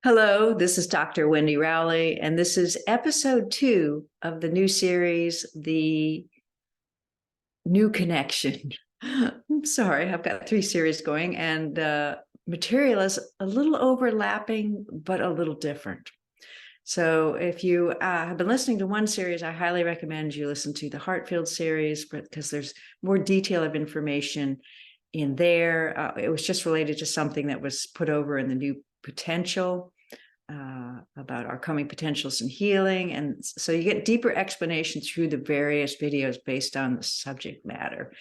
Hello, this is Dr. Wendy Rowley, and this is episode 2 of the new series, The New Connection. I'm sorry, I've got 3 series going, and material is a little overlapping, but a little different. So if you have been listening to one series, I highly recommend you listen to the Heartfield series because there's more detail of information in there. It was just related to something that was put over in the New Potential about our coming potentials and healing. And so you get deeper explanation through the various videos based on the subject matter.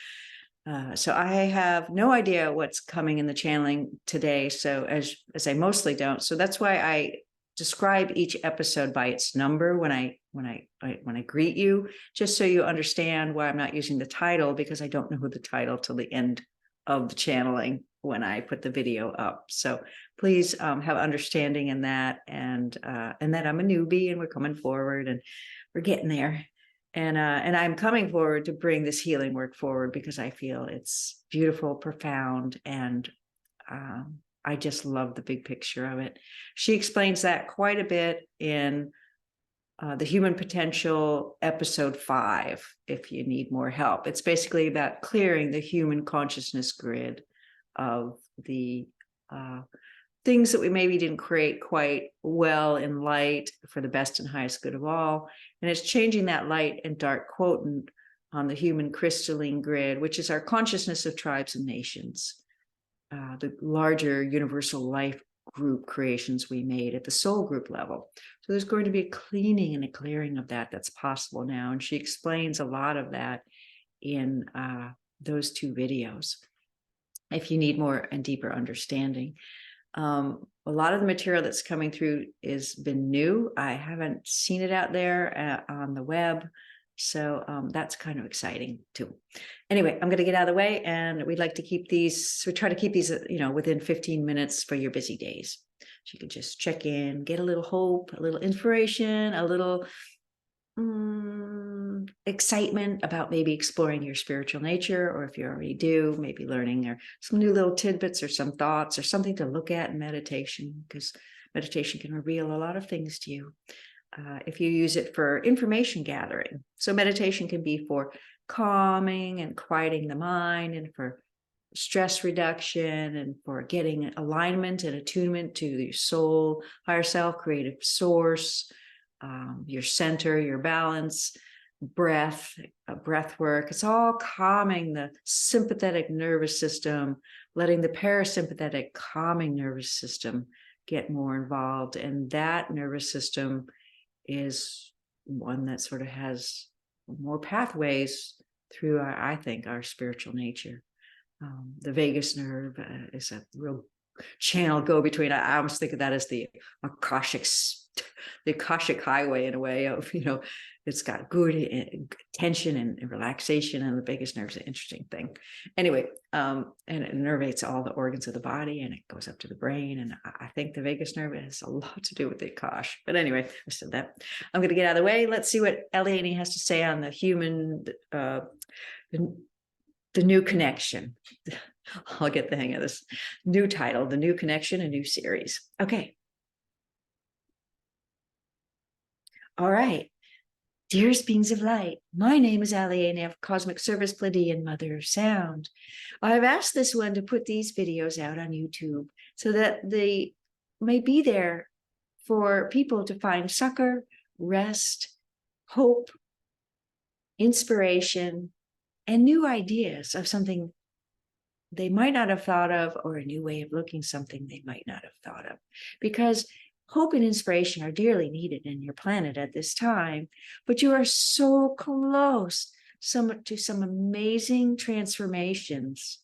So I have no idea what's coming in the channeling today. So as I mostly don't. So that's why I describe each episode by its number when I greet you, just so you understand why I'm not using the title, because I don't know the title till the end of the channeling when I put the video up. So please have understanding in that, and that I'm a newbie and we're coming forward and we're getting there. And I'm coming forward to bring this healing work forward because I feel it's beautiful, profound, and I just love the big picture of it. She explains that quite a bit in the Human Potential episode 5, if you need more help. It's basically about clearing the human consciousness grid of the things that we maybe didn't create quite well in light for the best and highest good of all. And it's changing that light and dark quotient on the human crystalline grid, which is our consciousness of tribes and nations, the larger universal life group creations we made at the soul group level. So there's going to be a cleaning and a clearing of that that's possible now. And she explains a lot of that in those 2 videos, if you need more and deeper understanding. A lot of the material that's coming through has been new. I haven't seen it out there on the web. So that's kind of exciting too. Anyway, I'm going to get out of the way, and we'd like to keep these, we try to keep these, within 15 minutes for your busy days. So you can just check in, get a little hope, a little inspiration, a little excitement about maybe exploring your spiritual nature, or if you already do, maybe learning or some new little tidbits or some thoughts or something to look at in meditation, because meditation can reveal a lot of things to you if you use it for information gathering. So meditation can be for calming and quieting the mind, and for stress reduction, and for getting alignment and attunement to your soul, higher self, creative source, your center, your balance, breath work. It's all calming the sympathetic nervous system, letting the parasympathetic calming nervous system get more involved. And that nervous system is one that sort of has more pathways through, I think, our spiritual nature. The vagus nerve is a real channel go-between. I almost think of that as the Akashic highway, in a way of, it's got good tension and relaxation, and the vagus nerve is an interesting thing. Anyway, and it innervates all the organs of the body, and it goes up to the brain. And I think the vagus nerve has a lot to do with the Akash. But anyway, I said that. I'm going to get out of the way. Let's see what Allaenea has to say on the human, the new connection. I'll get the hang of this new title, The New Connection, a new series. Okay. All right. Dearest beings of light, my name is Allaenea of Cosmic Service Pleiadian, Mother of Sound. I've asked this one to put these videos out on YouTube so that they may be there for people to find succor, rest, hope, inspiration, and new ideas of something they might not have thought of, or a new way of looking something they might not have thought of. Because hope and inspiration are dearly needed in your planet at this time, but you are so close to some amazing transformations.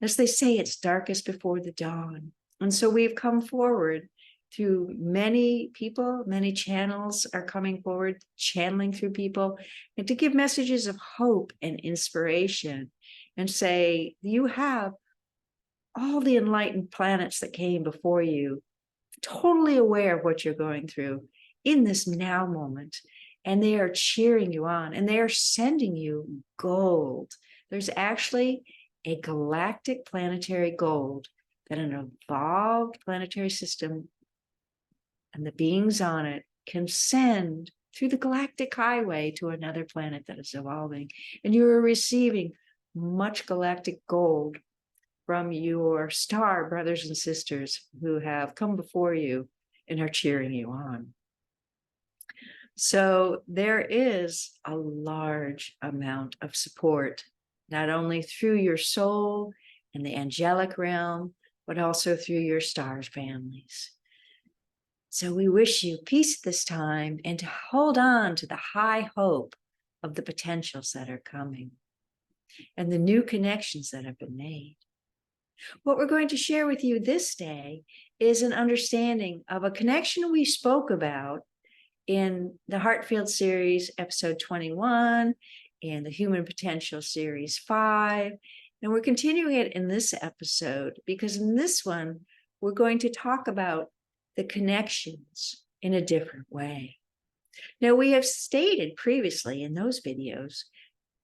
As they say, it's darkest before the dawn. And so we've come forward through many people, many channels are coming forward, channeling through people, and to give messages of hope and inspiration, and say, you have all the enlightened planets that came before you, totally aware of what you're going through in this now moment. And they are cheering you on, and they are sending you gold. There's actually a galactic planetary gold that an evolved planetary system and the beings on it can send through the galactic highway to another planet that is evolving. And you are receiving much galactic gold from your star brothers and sisters who have come before you and are cheering you on. So there is a large amount of support, not only through your soul and the angelic realm, but also through your stars families. So we wish you peace this time and to hold on to the high hope of the potentials that are coming and the new connections that have been made. What we're going to share with you this day is an understanding of a connection we spoke about in the Heartfield series, episode 21, and the Human Potential series 5. And we're continuing it in this episode because in this one, we're going to talk about the connections in a different way. Now, we have stated previously in those videos,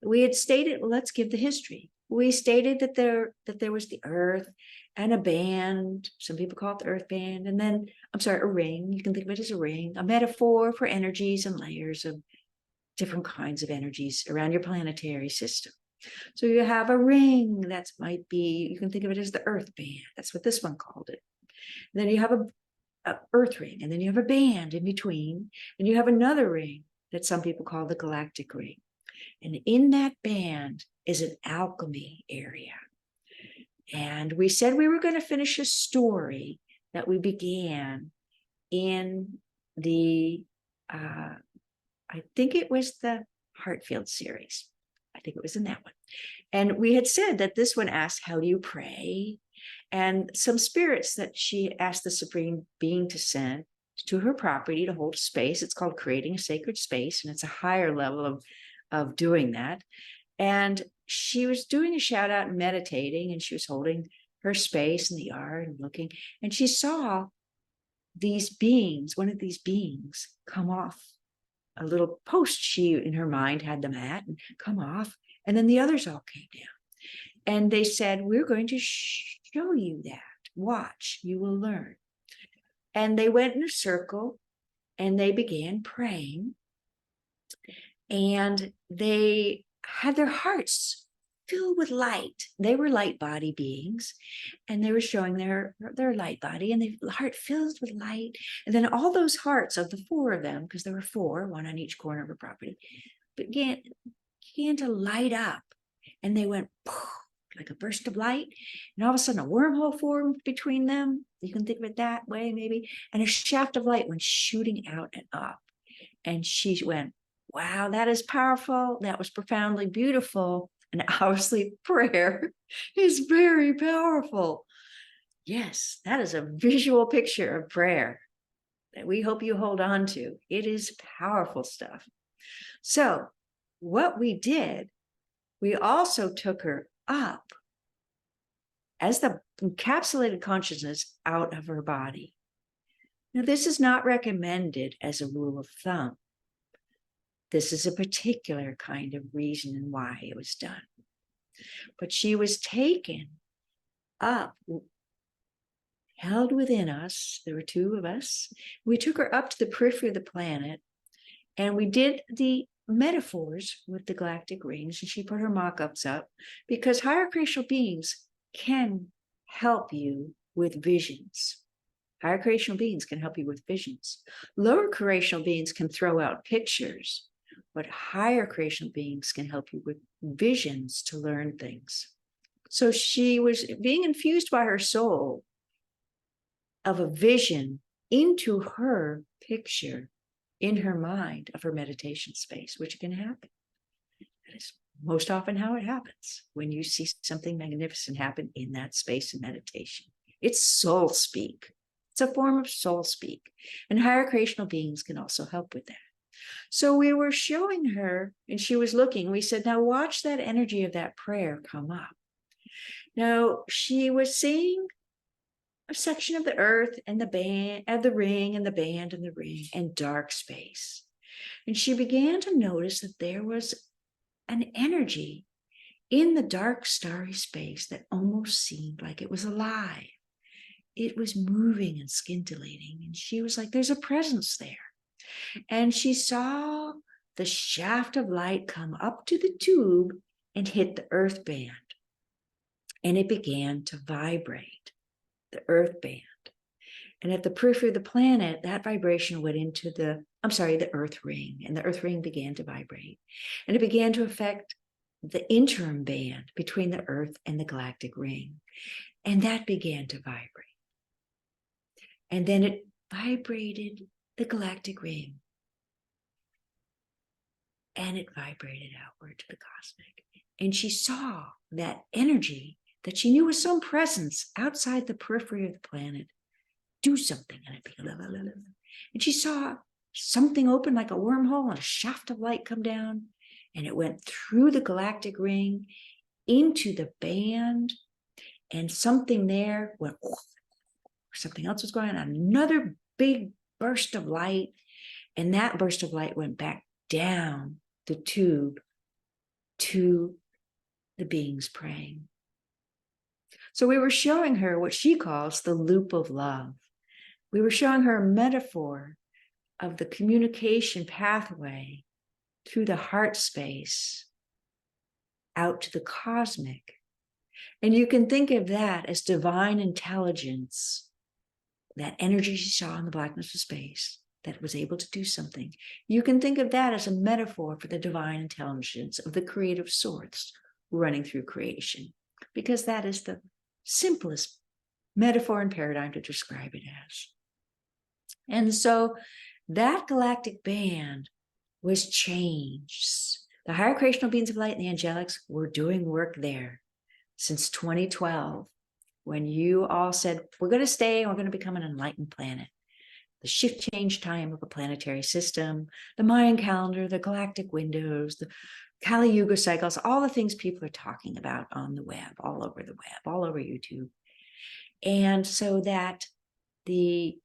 we had stated, well, let's give the history. We stated that there was the earth and a band. Some people call it the earth band. And then, a ring. You can think of it as a ring, a metaphor for energies and layers of different kinds of energies around your planetary system. So you have a ring that might be, you can think of it as the earth band. That's what this one called it. And then you have a earth ring, and then you have a band in between, and you have another ring that some people call the galactic ring. And in that band is an alchemy area. And we said we were going to finish a story that we began in the, I think it was the Heartfield series. I think it was in that one. And we had said that this one asked, how do you pray? And some spirits that she asked the Supreme Being to send to her property to hold space. It's called creating a sacred space. And it's a higher level of doing that. And she was doing a shout out and meditating, and she was holding her space in the yard and looking, and she saw these beings, one of these beings come off a little post she in her mind had them at and come off. And then the others all came down and they said, we're going to show you that. Watch, you will learn. And they went in a circle and they began praying, and they had their hearts filled with light. They were light body beings, and they were showing their light body, and the heart filled with light. And then all those hearts of the four of them, because there were four, one on each corner of her property, began to light up, and they went poof, like a burst of light, and all of a sudden a wormhole formed between them. You can think of it that way, maybe. And a shaft of light went shooting out and up. And she went, wow, that is powerful. That was profoundly beautiful. And obviously, prayer is very powerful. Yes, that is a visual picture of prayer that we hope you hold on to. It is powerful stuff. So what we did, we also took her up as the encapsulated consciousness out of her body. Now, this is not recommended as a rule of thumb. This is a particular kind of reason and why it was done. But she was taken up, held within us. There were two of us. We took her up to the periphery of the planet, and we did the metaphors with the galactic rings, and she put her mock-ups up because higher creational beings can help you with visions. Higher creational beings can help you with visions. Lower creational beings can throw out pictures, but higher creational beings can help you with visions to learn things. So she was being infused by her soul of a vision into her picture in her mind of her meditation space, which can happen. That is most often how it happens when you see something magnificent happen in that space of meditation. It's soul speak. It's a form of soul speak. And higher creational beings can also help with that. So we were showing her, and she was looking. We said, now watch that energy of that prayer come up. Now she was seeing a section of the earth and the band of the ring and the band and the ring and dark space. And she began to notice that there was an energy in the dark starry space that almost seemed like it was alive. it was moving and scintillating. And she was like, there's a presence there. And she saw the shaft of light come up to the tube and hit the earth band. And it began to vibrate, the earth band. And at the periphery of the planet, that vibration went into the earth ring, and the earth ring began to vibrate. And it began to affect the interim band between the earth and the galactic ring. And that began to vibrate. And then it vibrated the galactic ring. And it vibrated outward to the cosmic. And she saw that energy that she knew was some presence outside the periphery of the planet do something. And she saw something open like a wormhole and a shaft of light come down. And it went through the galactic ring into the band. And something there went, something else was going on. Another big burst of light. And that burst of light went back down the tube to the beings praying. So we were showing her what she calls the loop of love. We were showing her a metaphor of the communication pathway through the heart space out to the cosmic. And you can think of that as divine intelligence, that energy she saw in the blackness of space that was able to do something. You can think of that as a metaphor for the divine intelligence of the creative source running through creation, because that is the simplest metaphor and paradigm to describe it as. And so that galactic band was changed. The higher creational beings of light and the angelics were doing work there since 2012, when you all said, we're going to stay, we're going to become an enlightened planet. The shift change time of a planetary system, the Mayan calendar, the galactic windows, the Kali Yuga cycles, all the things people are talking about on the web, all over the web, all over YouTube. And so that the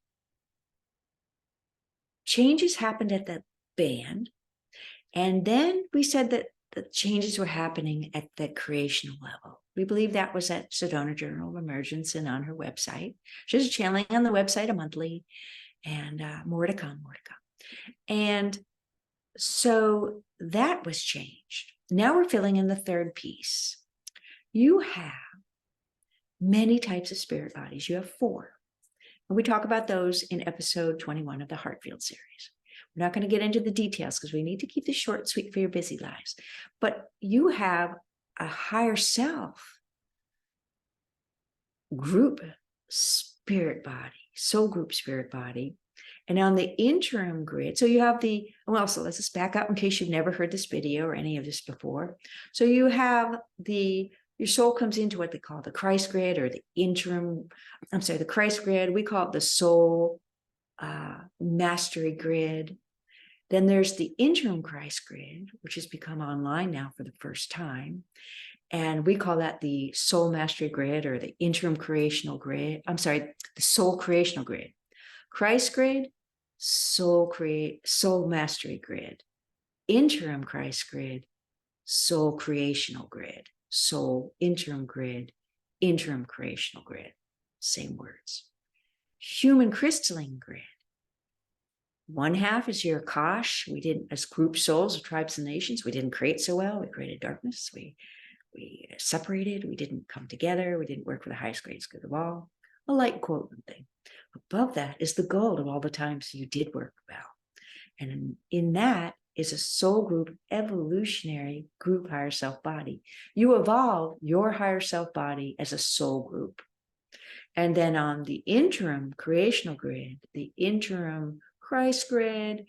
changes happened at the band. And then we said that the changes were happening at the creational level. We believe that was at Sedona Journal of Emergence and on her website. She's channeling on the website monthly, and more to come. And so that was changed. Now we're filling in the third piece. You have many types of spirit bodies. You have 4. And we talk about those in episode 21 of the Heartfield series. We're not going to get into the details because we need to keep this short and sweet for your busy lives. But you have a higher self group spirit body, soul group spirit body. And on the interim grid, so you have so let's just back up in case you've never heard this video or any of this before. So you have your soul comes into what they call the Christ grid or the Christ grid. We call it the soul mastery grid. Then there's the interim Christ grid, which has become online now for the first time. And we call that the soul mastery grid or the interim creational grid. The soul creational grid. Christ grid, soul mastery grid. Interim Christ grid, soul creational grid. Soul interim grid, interim creational grid. Same words. Human crystalline grid. One half is your Akash. We didn't, as group souls of tribes and nations, we didn't create so well. We created darkness. We separated. We didn't come together. We didn't work for the highest greatest good of all. A light quote and thing. Above that is the gold of all the times you did work well. And in that is a soul group, evolutionary group higher self body. You evolve your higher self body as a soul group. And then on the interim creational grid, the interim Christ grid,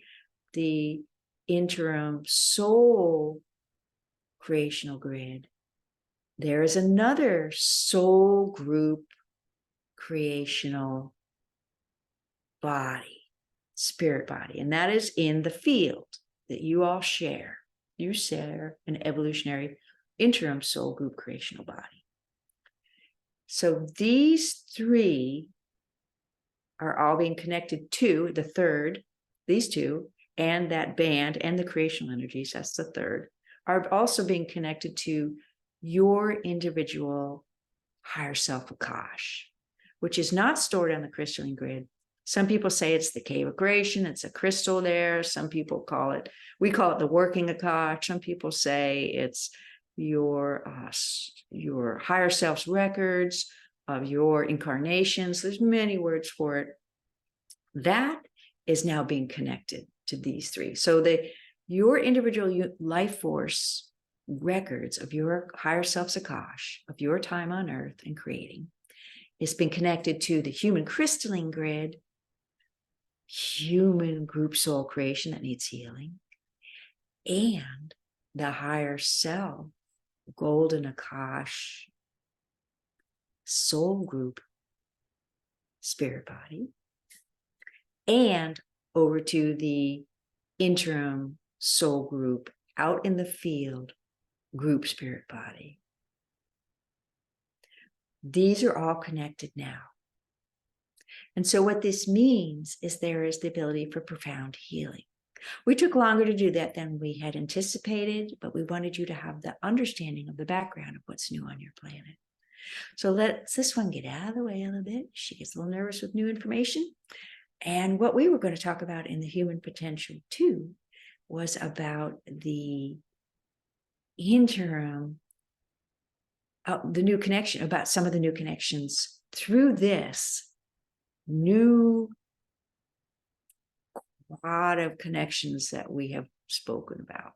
the interim soul creational grid, there is another soul group creational body, spirit body, and that is in the field that you all share. You share an evolutionary interim soul group creational body. So these 3 are all being connected to the third, these 2, and that band and the creational energies, that's the third, are also being connected to your individual higher self Akash, which is not stored on the crystalline grid. Some people say it's the cave of creation, it's a crystal there. Some people we call it the working Akash. Some people say it's your higher self's records of your incarnations. There's many words for it. That is now being connected to these three. So your individual life force records of your higher self's Akash, of your time on earth and creating, it's been connected to the human crystalline grid, human group soul creation that needs healing, and the higher self, golden Akash, soul group, spirit body, and over to the interim soul group out in the field, group spirit body. These are all connected now. And so what this means is there is the ability for profound healing. We took longer to do that than we had anticipated, but we wanted you to have the understanding of the background of what's new on your planet. So let's this one get out of the way a little bit. She gets a little nervous with new information. And what we were going to talk about in the human potential 2 was about the interim, the new connection, about some of the new connections through this new quad of connections that we have spoken about.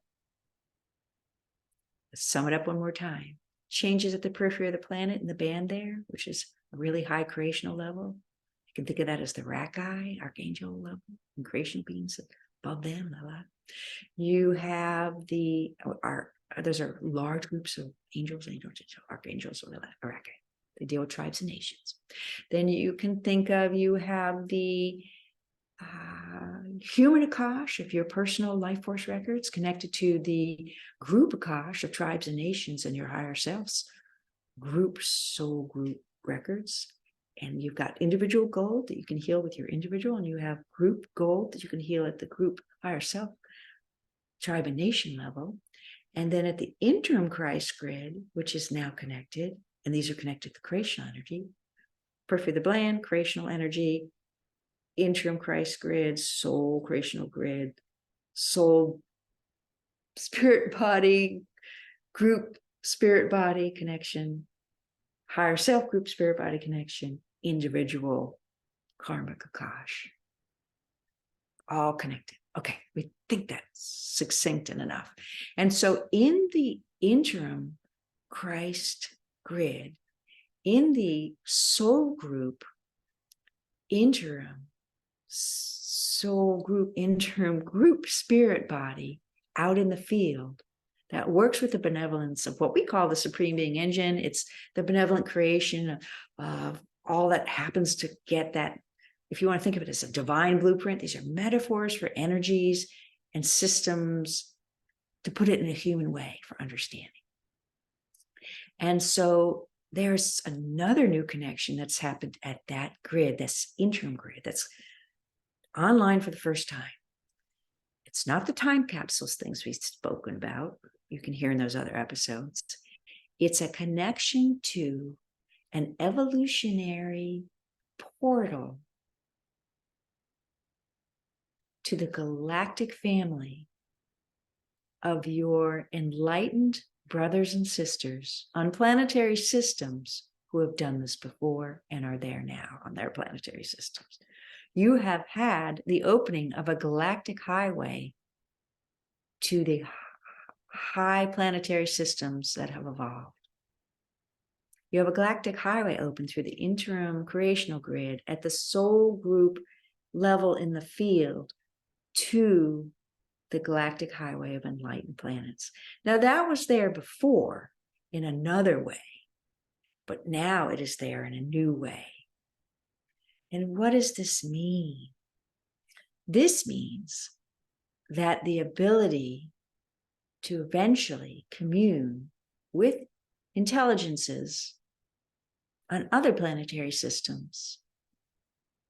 Let's sum it up one more time. Changes at the periphery of the planet in the band there, which is a really high creational level. You can think of that as the Rakai, archangel level, and creational beings above them. Blah, blah. You have those are large groups of angels, archangels, or Rakai. They deal with tribes and nations. Then you can think of, you have the human Akash of your personal life force records connected to the group Akash of tribes and nations and your higher selves, group soul group records. And you've got individual gold that you can heal with your individual, and you have group gold that you can heal at the group higher self, tribe and nation level. And then at the interim Christ grid, which is now connected, and these are connected to creational energy, periphery of the bland, creational energy, interim Christ grid, soul creational grid, soul spirit body, group spirit body connection, higher self group spirit body connection, individual karmic Akash. All connected. Okay, we think that's succinct and enough. And so in the interim Christ grid, in the soul group, interim soul group, interim group spirit body out in the field that works with the benevolence of what we call the Supreme Being Engine. It's the benevolent creation of all that happens to get that. If you want to think of it as a divine blueprint, these are metaphors for energies and systems to put it in a human way for understanding. And so there's another new connection that's happened at that grid, this interim grid, that's online for the first time. It's not the time capsules things we've spoken about. You can hear in those other episodes. It's a connection to an evolutionary portal to the galactic family of your enlightened brothers and sisters on planetary systems who have done this before and are there now on their planetary systems. You have had the opening of a galactic highway to the high planetary systems that have evolved. You have a galactic highway open through the interim creational grid at the soul group level in the field to the galactic highway of enlightened planets. Now that was there before in another way, but now it is there in a new way. And what does this mean? This means that the ability to eventually commune with intelligences on other planetary systems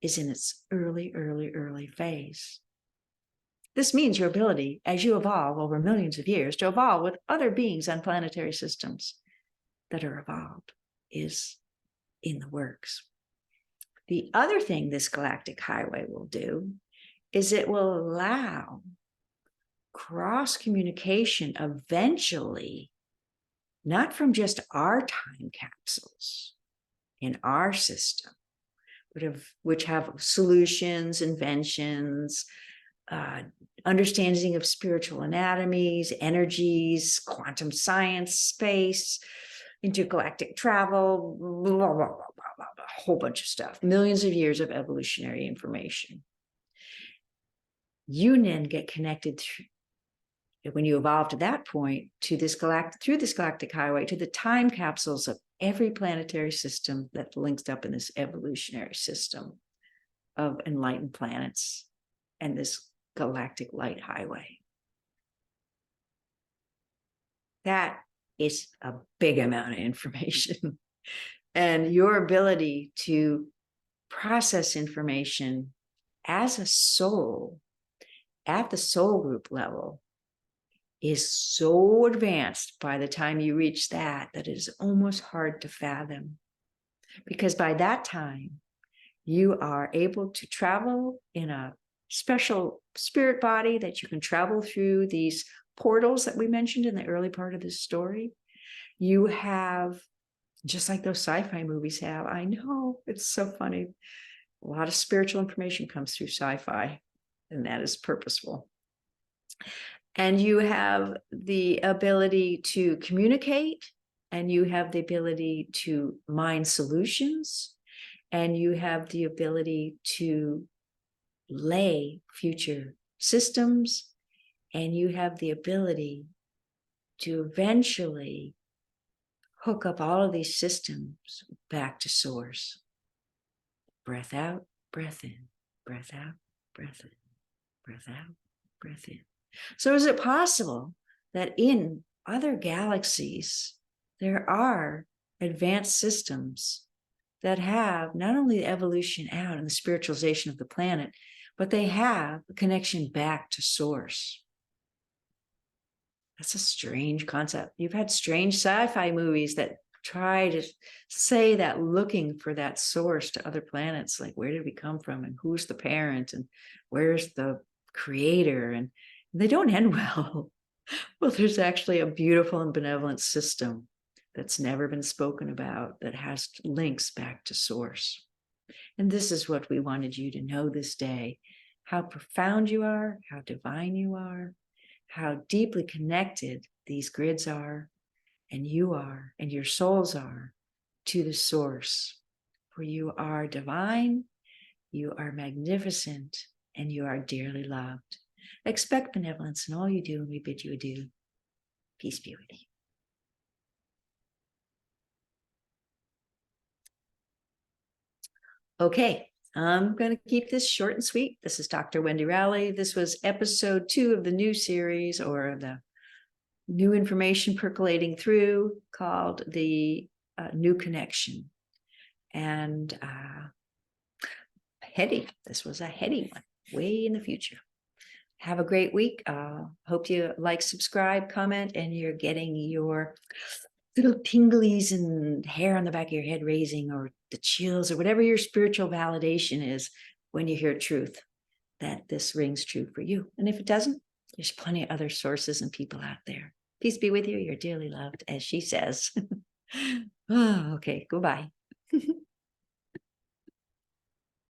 is in its early phase. This means your ability, as you evolve over millions of years, to evolve with other beings on planetary systems that are evolved is in the works. The other thing this galactic highway will do is it will allow cross communication eventually, not from just our time capsules in our system, but which have solutions, inventions, understanding of spiritual anatomies, energies, quantum science, space, intergalactic travel, blah, blah, blah, blah, blah, blah, a whole bunch of stuff, millions of years of evolutionary information. You then get connected through, when you evolve to that point, to this through this galactic highway, to the time capsules of every planetary system that links up in this evolutionary system of enlightened planets and this galactic light highway. That is a big amount of information. And your ability to process information as a soul at the soul group level is so advanced by the time you reach that it is almost hard to fathom. Because by that time, you are able to travel in a special spirit body that you can travel through these portals that we mentioned in the early part of this story. You have, just like those sci-fi movies have, I know, it's so funny. A lot of spiritual information comes through sci-fi, and that is purposeful. And you have the ability to communicate, and you have the ability to mine solutions, and you have the ability to lay future systems, and you have the ability to eventually hook up all of these systems back to source. Breath out, breath in, breath out, breath in, breath out, breath in. So is it possible that in other galaxies, there are advanced systems that have not only the evolution out and the spiritualization of the planet, but they have a connection back to source? That's a strange concept. You've had strange sci-fi movies that try to say that, looking for that source to other planets, like where did we come from and who's the parent and where's the creator, and they don't end well. Well, there's actually a beautiful and benevolent system that's never been spoken about that has links back to source. And this is what we wanted you to know this day: how profound you are, how divine you are, how deeply connected these grids are, and you are, and your souls are, to the source. For you are divine, you are magnificent, and you are dearly loved. Expect benevolence in all you do, and we bid you adieu. Peace be with you. Okay, I'm going to keep this short and sweet. This is Dr. Wendy Rowley. This was episode 2 of the new series, or the new information percolating through, called the New Connection. And heady. This was a heady one, way in the future. Have a great week. Hope you like, subscribe, comment, and you're getting your little tinglies and hair on the back of your head raising, or the chills, or whatever your spiritual validation is when you hear truth, that this rings true for you. And if it doesn't, there's plenty of other sources and people out there. Peace be with you. You're dearly loved, as she says. Oh, okay. Goodbye.